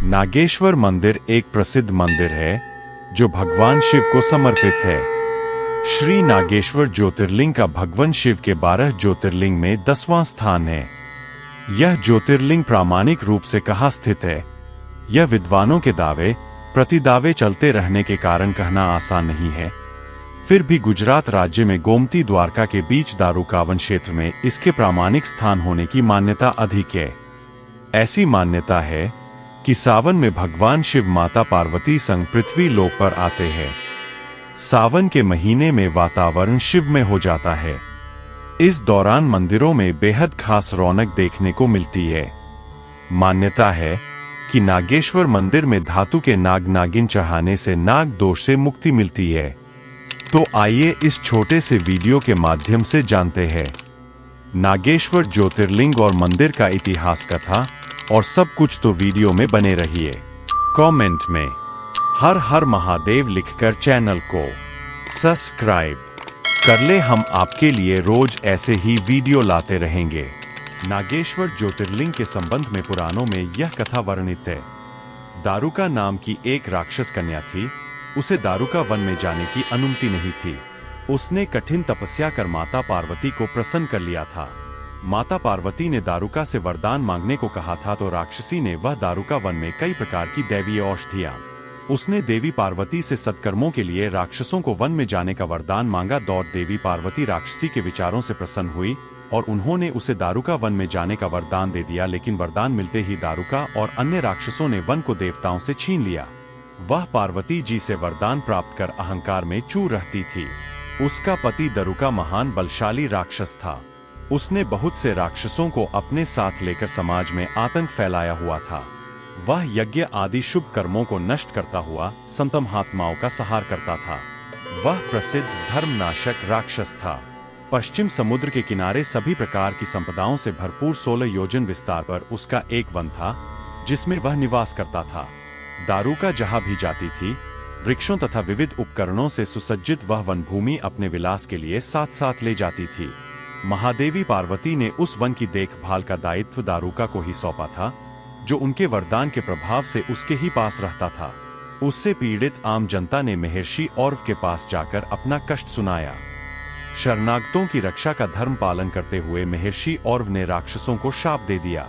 नागेश्वर मंदिर एक प्रसिद्ध मंदिर है जो भगवान शिव को समर्पित है। श्री नागेश्वर ज्योतिर्लिंग का भगवान शिव के 12 ज्योतिर्लिंग में 10वां स्थान है। यह ज्योतिर्लिंग प्रामाणिक रूप से कहाँ स्थित है, यह विद्वानों के दावे प्रतिदावे चलते रहने के कारण कहना आसान नहीं है। फिर भी गुजरात राज्य में गोमती द्वारका के बीच दारूकावन क्षेत्र में इसके प्रामाणिक स्थान होने की मान्यता अधिक है। ऐसी मान्यता है कि सावन में भगवान शिव माता पार्वती संग पृथ्वी लोक पर आते हैं। सावन के महीने में वातावरण शिवमय हो जाता है। इस दौरान मंदिरों में बेहद खास रौनक देखने को मिलती है। मान्यता है कि नागेश्वर मंदिर में धातु के नाग नागिन चढ़ाने से नाग दोष से मुक्ति मिलती है। तो आइए इस छोटे से वीडियो के माध्यम से जानते हैं नागेश्वर ज्योतिर्लिंग और मंदिर का इतिहास, कथा और सब कुछ। तो वीडियो में बने रहिए। कमेंट में हर हर महादेव लिखकर चैनल को सब्सक्राइब कर ले। हम आपके लिए रोज ऐसे ही वीडियो लाते रहेंगे। नागेश्वर ज्योतिर्लिंग के संबंध में पुराणों में यह कथा वर्णित है। दारुका नाम की एक राक्षस कन्या थी। उसे दारुका वन में जाने की अनुमति नहीं थी। उसने कठिन तपस्या कर माता पार्वती को प्रसन्न कर लिया था। माता पार्वती ने दारुका से वरदान मांगने को कहा था, तो राक्षसी ने वह दारुका वन में कई प्रकार की दैवीय औषधियां। उसने देवी पार्वती से सत्कर्मों के लिए राक्षसों को वन में जाने का वरदान मांगा। देवी पार्वती राक्षसी के विचारों से प्रसन्न हुई और उन्होंने उसे दारुका वन में जाने का वरदान दे दिया। लेकिन वरदान मिलते ही दारुका और अन्य राक्षसों ने वन को देवताओं से छीन लिया। वह पार्वती जी से वरदान प्राप्त कर अहंकार में चूर रहती थी। उसका पति दारुका महान बलशाली राक्षस था। उसने बहुत से राक्षसों को अपने साथ लेकर समाज में आतंक फैलाया हुआ था। वह यज्ञ आदि शुभ कर्मों को नष्ट करता हुआ संत महात्माओं का संहार करता था। वह प्रसिद्ध धर्मनाशक राक्षस था। पश्चिम समुद्र के किनारे सभी प्रकार की संपदाओं से भरपूर 16 योजन विस्तार पर उसका एक वन था, जिसमें वह निवास करता था। दारुका जहां भी जाती थी, वृक्षों तथा विविध उपकरणों से सुसज्जित वह वन भूमि अपने विलास के लिए साथ साथ ले जाती थी। महादेवी पार्वती ने उस वन की देखभाल का दायित्व दारुका को ही सौंपा था, जो उनके वरदान के प्रभाव से उसके ही पास रहता था। उससे पीड़ित आम जनता ने महर्षि औरव के पास जाकर अपना कष्ट सुनाया। शरणागतों की रक्षा का धर्म पालन करते हुए महर्षि औरव ने राक्षसों को शाप दे दिया।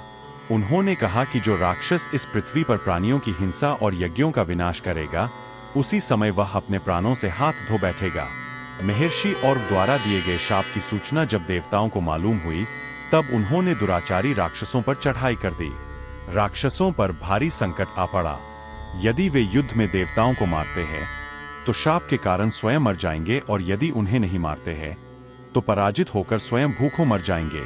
उन्होंने कहा कि जो राक्षस इस पृथ्वी पर प्राणियों की हिंसा और यज्ञों का विनाश करेगा, उसी समय वह अपने प्राणों से हाथ धो बैठेगा। महर्षि और द्वारा दिए गए शाप की सूचना जब देवताओं को मालूम हुई, तब उन्होंने दुराचारी राक्षसों पर चढ़ाई कर दी। राक्षसों पर भारी संकट आ पड़ा। यदि वे युद्ध में देवताओं को मारते हैं तो शाप के कारण स्वयं मर जाएंगे, और यदि उन्हें नहीं मारते हैं तो पराजित होकर स्वयं भूखों मर जाएंगे।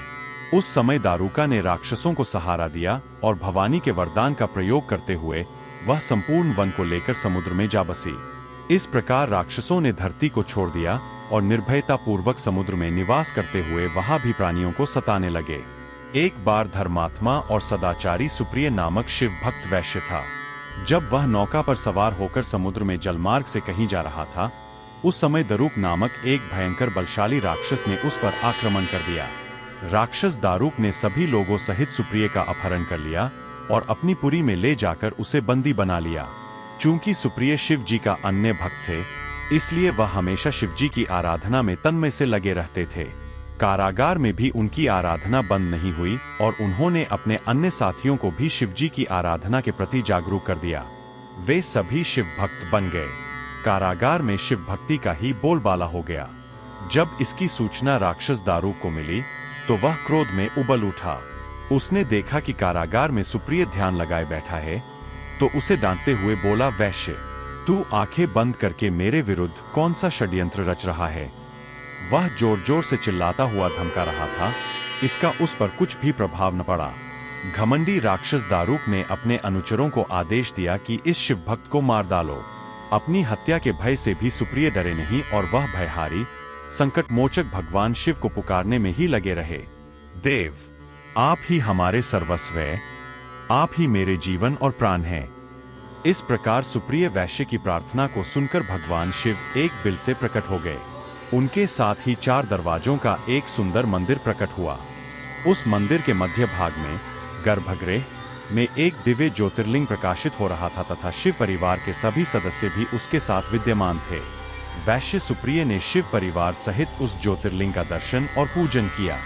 उस समय दारुका ने राक्षसों को सहारा दिया और भवानी के वरदान का प्रयोग करते हुए वह संपूर्ण वन को लेकर समुद्र में जा बसी। इस प्रकार राक्षसों ने धरती को छोड़ दिया और निर्भयता पूर्वक समुद्र में निवास करते हुए वहां भी प्राणियों को सताने लगे। एक बार धर्मात्मा और सदाचारी सुप्रिय नामक शिव भक्त वैश्य था। जब वह नौका पर सवार होकर समुद्र में जलमार्ग से कहीं जा रहा था, उस समय दारुक नामक एक भयंकर बलशाली राक्षस ने उस पर आक्रमण कर दिया। राक्षस दारुक ने सभी लोगों सहित सुप्रिय का अपहरण कर लिया और अपनी पुरी में ले जाकर उसे बंदी बना लिया। चूंकि सुप्रिय शिव जी का अन्य भक्त थे, इसलिए वह हमेशा शिव जी की आराधना में तन्मय से लगे रहते थे। कारागार में भी उनकी आराधना बंद नहीं हुई और उन्होंने अपने अन्य साथियों को भी शिव जी की आराधना के प्रति जागरूक कर दिया। वे सभी शिव भक्त बन गए। कारागार में शिव भक्ति का ही बोलबाला हो गया। जब इसकी सूचना राक्षस दारुक को मिली तो वह क्रोध में उबल उठा। उसने देखा कि कारागार में सुप्रिय ध्यान लगाए बैठा है, तो उसे डांटते हुए बोला, वैश्य, तू आंखें बंद करके मेरे विरुद्ध कौन सा षड्यंत्र रच रहा है? वह जोर जोर से चिल्लाता हुआ धमका रहा था। इसका उस पर कुछ भी प्रभाव न पड़ा। घमंडी राक्षस दारुक ने अपने अनुचरों को आदेश दिया कि इस शिव भक्त को मार डालो। अपनी हत्या के भय से भी सुप्रिय डरे नहीं और वह भयहारी संकट मोचक भगवान शिव को पुकारने में ही लगे रहे। देव, आप ही हमारे सर्वस्व हैं, आप ही मेरे जीवन और प्राण हैं। इस प्रकार सुप्रिय वैश्य की प्रार्थना को सुनकर भगवान शिव एक बिल से प्रकट हो गए। उनके साथ ही 4 दरवाजों का एक सुंदर मंदिर प्रकट हुआ। उस मंदिर के मध्य भाग में गर्भगृह, में एक दिव्य ज्योतिर्लिंग प्रकाशित हो रहा था तथा शिव परिवार के सभी सदस्य भी उसके साथ विद्यमान थे। वैश्य सुप्रिय ने शिव परिवार सहित उस ज्योतिर्लिंग का दर्शन और पूजन किया।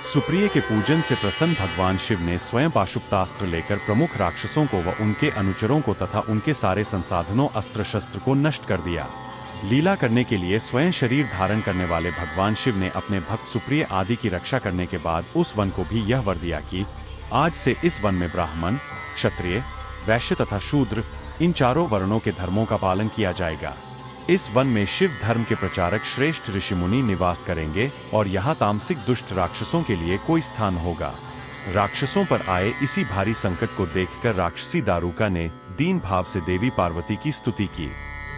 सुप्रिय के पूजन से प्रसन्न भगवान शिव ने स्वयं पाशुपतास्त्र लेकर प्रमुख राक्षसों को व उनके अनुचरों को तथा उनके सारे संसाधनों अस्त्र शस्त्र को नष्ट कर दिया। लीला करने के लिए स्वयं शरीर धारण करने वाले भगवान शिव ने अपने भक्त सुप्रिय आदि की रक्षा करने के बाद उस वन को भी यह वर दिया कि आज से इस वन में ब्राह्मण, क्षत्रिय, वैश्य तथा शूद्र इन चारों वर्णों के धर्मों का पालन किया जाएगा। इस वन में शिव धर्म के प्रचारक श्रेष्ठ ऋषि मुनि निवास करेंगे और यहाँ तामसिक दुष्ट राक्षसों के लिए कोई स्थान होगा। राक्षसों पर आए इसी भारी संकट को देखकर राक्षसी दारुका ने दीन भाव से देवी पार्वती की स्तुति की।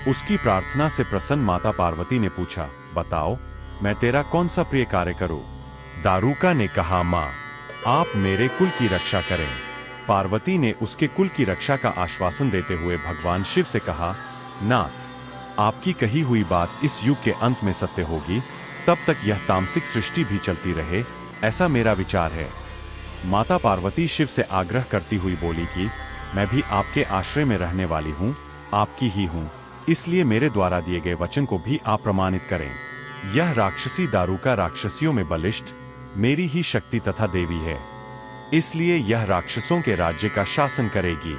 उसकी प्रार्थना से प्रसन्न माता पार्वती ने पूछा, बताओ मैं तेरा कौन सा प्रिय कार्य करूं? दारुका ने कहा, माँ आप मेरे कुल की रक्षा करें। पार्वती ने उसके कुल की रक्षा का आश्वासन देते हुए भगवान शिव से कहा, नाथ आपकी कही हुई बात इस युग के अंत में सत्य होगी, तब तक यह तामसिक सृष्टि भी चलती रहे, ऐसा मेरा विचार है। माता पार्वती शिव से आग्रह करती हुई बोली कि मैं भी आपके आश्रय में रहने वाली हूँ, आपकी ही हूँ, इसलिए मेरे द्वारा दिए गए वचन को भी आप प्रमाणित करें। यह राक्षसी दारुका राक्षसियों में बलिष्ठ, मेरी ही शक्ति तथा देवी है, इसलिए यह राक्षसों के राज्य का शासन करेगी।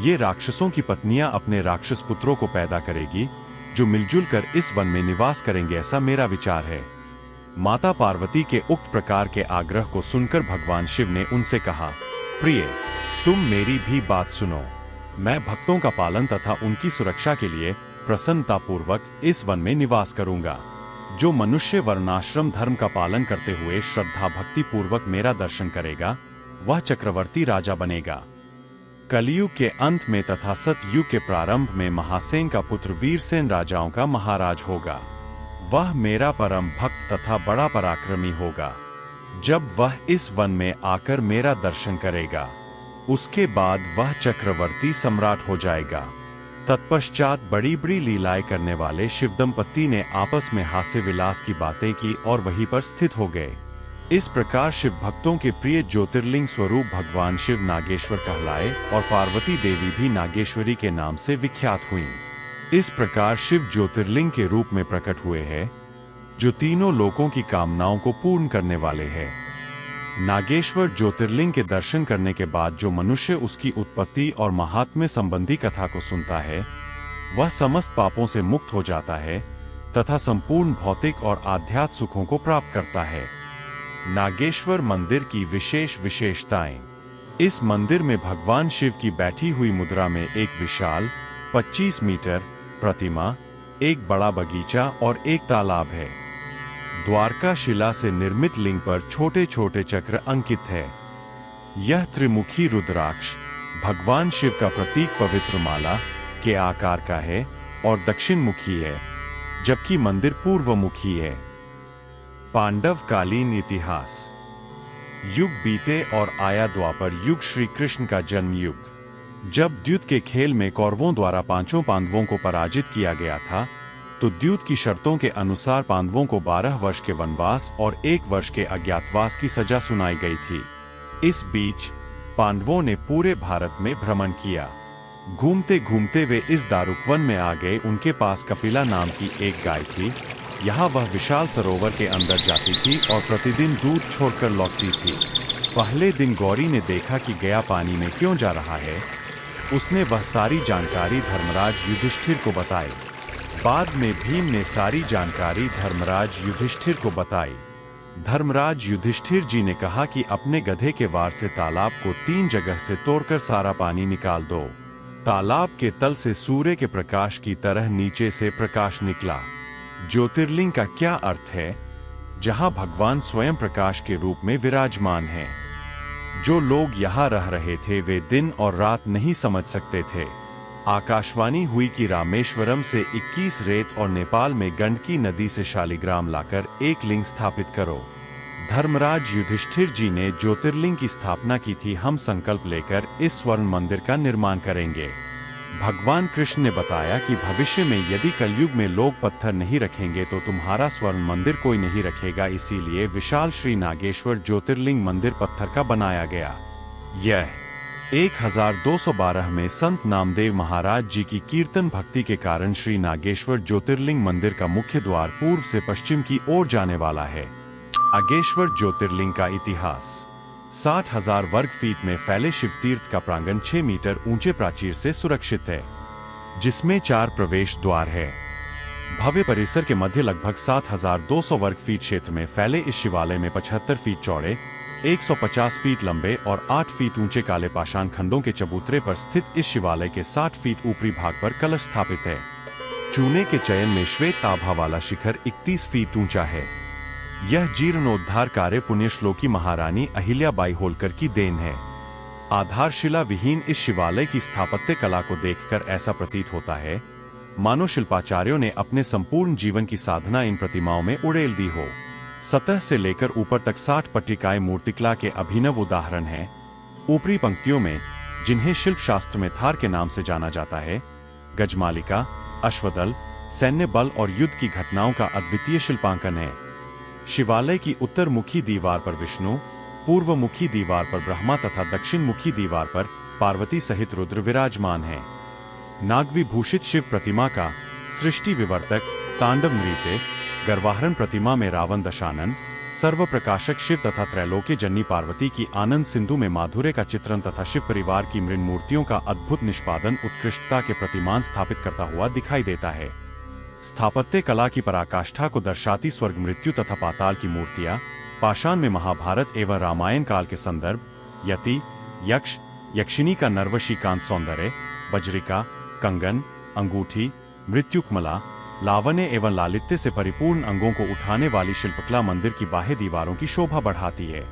ये राक्षसों की पत्नियां अपने राक्षस पुत्रों को पैदा करेगी, जो मिलजुल कर इस वन में निवास करेंगे, ऐसा मेरा विचार है। माता पार्वती के उक्त प्रकार के आग्रह को सुनकर भगवान शिव ने उनसे कहा, प्रिय तुम मेरी भी बात सुनो। मैं भक्तों का पालन तथा उनकी सुरक्षा के लिए प्रसन्नतापूर्वक इस वन में निवास करूंगा। जो मनुष्य वर्णाश्रम धर्म का पालन करते हुए श्रद्धा भक्ति पूर्वक मेरा दर्शन करेगा, वह चक्रवर्ती राजा बनेगा। कलयुग के अंत में तथा सतयुग के प्रारंभ में महासेन का पुत्र वीरसेन राजाओं का महाराज होगा। वह मेरा परम भक्त तथा बड़ा पराक्रमी होगा। जब वह इस वन में आकर मेरा दर्शन करेगा, उसके बाद वह चक्रवर्ती सम्राट हो जाएगा। तत्पश्चात बड़ी बड़ी लीलाएं करने वाले शिव दंपत्ति ने आपस में हास्य विलास की बातें की और वहीं पर स्थित हो गए। इस प्रकार शिव भक्तों के प्रिय ज्योतिर्लिंग स्वरूप भगवान शिव नागेश्वर कहलाए और पार्वती देवी भी नागेश्वरी के नाम से विख्यात हुईं। इस प्रकार शिव ज्योतिर्लिंग के रूप में प्रकट हुए हैं, जो तीनों लोकों की कामनाओं को पूर्ण करने वाले हैं। नागेश्वर ज्योतिर्लिंग के दर्शन करने के बाद जो मनुष्य उसकी उत्पत्ति और महात्म्य संबंधी कथा को सुनता है, वह समस्त पापों से मुक्त हो जाता है तथा संपूर्ण भौतिक और आध्यात्मिक सुखों को प्राप्त करता है। नागेश्वर मंदिर की विशेष विशेषताएं। इस मंदिर में भगवान शिव की बैठी हुई मुद्रा में एक विशाल 25 मीटर प्रतिमा, एक बड़ा बगीचा और एक तालाब है। द्वारका शिला से निर्मित लिंग पर छोटे छोटे चक्र अंकित है। यह त्रिमुखी रुद्राक्ष भगवान शिव का प्रतीक पवित्र माला के आकार का है और दक्षिण मुखी है, जबकि मंदिर पूर्व मुखी है। पांडव कालीन इतिहास। युग बीते और आया द्वापर युग। श्री कृष्ण का जन्म युग। जब द्यूत के खेल में कौरवों द्वारा पांचों पांडवों को पराजित किया गया था, तो द्यूत की शर्तों के अनुसार पांडवों को 12 वर्ष के वनवास और 1 वर्ष के अज्ञातवास की सजा सुनाई गई थी। इस बीच पांडवों ने पूरे भारत में भ्रमण किया। घूमते घूमते वे इस दारुकवन में आ गए। उनके पास कपिला नाम की एक गाय थी। यहाँ वह विशाल सरोवर के अंदर जाती थी और प्रतिदिन दूध छोड़कर लौटती थी। पहले दिन गौरी ने देखा कि गया पानी में क्यों जा रहा है। उसने वह सारी जानकारी धर्मराज युधिष्ठिर को बताई। बाद में भीम ने सारी जानकारी धर्मराज युधिष्ठिर को बताई। धर्मराज युधिष्ठिर जी ने कहा कि अपने गधे के वार से तालाब को 3 जगह से तोड़कर सारा पानी निकाल दो। तालाब के तल से सूर्य के प्रकाश की तरह नीचे से प्रकाश निकला। ज्योतिर्लिंग का क्या अर्थ है? जहां भगवान स्वयं प्रकाश के रूप में विराजमान हैं। जो लोग यहाँ रह रहे थे वे दिन और रात नहीं समझ सकते थे। आकाशवाणी हुई कि रामेश्वरम से 21 रेत और नेपाल में गंडकी नदी से शालिग्राम लाकर एक लिंग स्थापित करो। धर्मराज युधिष्ठिर जी ने ज्योतिर्लिंग की स्थापना की थी। हम संकल्प लेकर इस स्वर्ण मंदिर का निर्माण करेंगे। भगवान कृष्ण ने बताया कि भविष्य में यदि कलयुग में लोग पत्थर नहीं रखेंगे तो तुम्हारा स्वर्ण मंदिर कोई नहीं रखेगा। इसीलिए विशाल श्री नागेश्वर ज्योतिर्लिंग मंदिर पत्थर का बनाया गया। यह 1212 में संत नामदेव महाराज जी की कीर्तन भक्ति के कारण श्री नागेश्वर ज्योतिर्लिंग मंदिर का मुख्य द्वार पूर्व से पश्चिम की ओर जाने वाला है। नागेश्वर ज्योतिर्लिंग का इतिहास 60,000 वर्ग फीट में फैले शिव तीर्थ का प्रांगण 6 मीटर ऊंचे प्राचीर से सुरक्षित है, जिसमें 4 प्रवेश द्वार है। भव्य परिसर के मध्य लगभग 7,200 वर्ग फीट क्षेत्र में फैले इस शिवालय में 75 फीट चौड़े, 150 फीट लंबे और 8 फीट ऊंचे काले पाषाण खंडों के चबूतरे पर स्थित इस शिवालय के 60 फीट ऊपरी भाग पर कलश स्थापित है। चूने के चयन में श्वेत आभा वाला शिखर 31 फीट ऊंचा है। यह जीर्णोद्धार कार्य पुण्यश्लोकी महारानी अहिल्याबाई होलकर की देन है। आधारशिला विहीन इस शिवालय की स्थापत्य कला को देखकर ऐसा प्रतीत होता है मानो शिल्पाचार्यों ने अपने संपूर्ण जीवन की साधना इन प्रतिमाओं में उड़ेल दी हो। सतह से लेकर ऊपर तक 60 पट्टिकाएं मूर्तिकला के अभिनव उदाहरण हैं। ऊपरी पंक्तियों में, जिन्हें शिल्प शास्त्र में थार के नाम से जाना जाता है, गजमालिका, अश्वदल, सैन्य बल और युद्ध की घटनाओं का अद्वितीय शिल्पांकन है। शिवालय की उत्तर मुखी दीवार पर विष्णु, पूर्व मुखी दीवार पर ब्रह्मा तथा दक्षिण मुखी दीवार पर पार्वती सहित रुद्र विराजमान हैं। नाग विभूषित शिव प्रतिमा का सृष्टि विवर्तक तांडव नृत्य, गर्वाहरण प्रतिमा में रावण दशानन, सर्व प्रकाशक शिव तथा त्रैलोक्य जन्नी पार्वती की आनंद सिंधु में माधुर्य का चित्रण तथा शिव परिवार की मृण मूर्तियों का अद्भुत निष्पादन उत्कृष्टता के प्रतिमान स्थापित करता हुआ दिखाई देता है। स्थापत्य कला की पराकाष्ठा को दर्शाती स्वर्ग, मृत्यु तथा पाताल की मूर्तियां, पाषाण में महाभारत एवं रामायण काल के संदर्भ, यति, यक्ष, यक्षिणी का नर्वशीकांत सौंदर्य, बज्रिका, कंगन, अंगूठी, मृत्युकमला, लावण्य एवं लालित्य से परिपूर्ण अंगों को उठाने वाली शिल्पकला मंदिर की बाह्य दीवारों की शोभा बढ़ाती है।